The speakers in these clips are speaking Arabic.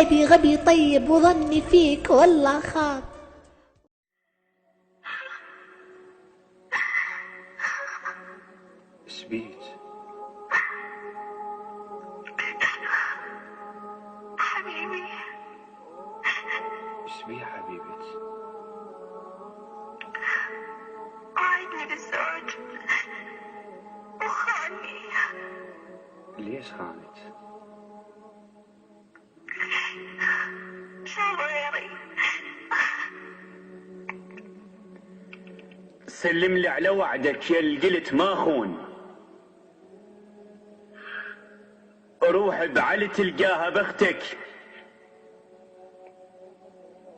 غبي غبي طيب وظني فيك والله خاب. ايش بيك؟ حبيبي. ايش بيه حبيبتي؟ وعدني بالزواج وخاني. ليش خانك؟ شو غيري؟ سلم لي على وعدك يا اللي قلت ما خون. روح بعلي تلقاها بختك،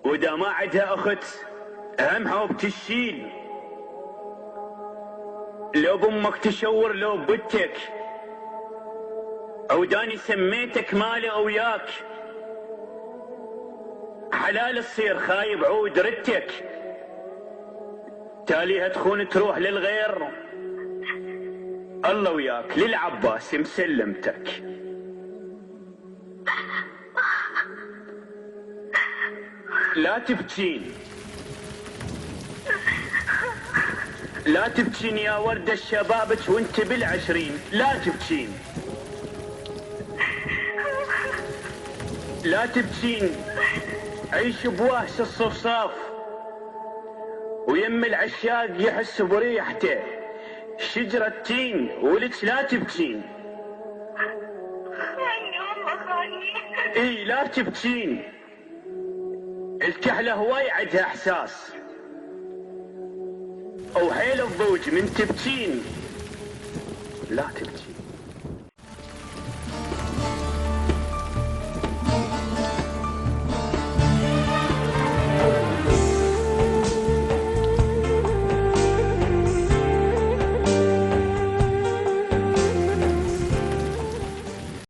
واذا ما عندها اخت همها وبتشيل. لو بامك تشور لو ببتك، عوداني سميتك مالي وياك. حلال تصير خايب عود ردتك، تاليها تخون تروح للغير. الله وياك للعباس مسلمتك. لا تبكين لا تبكين يا وردة الشبابك وانت بالعشرين. لا تبكين لا تبكين. عيش بوهس الصفصاف ويم العشاق يحس بريحته. شجرة تين ولك لا تبكين. خاني والله خاني. اي لا تبكين. الكحلة هواي عندها احساس وحيل الضوج من تبكين. لا تبكين.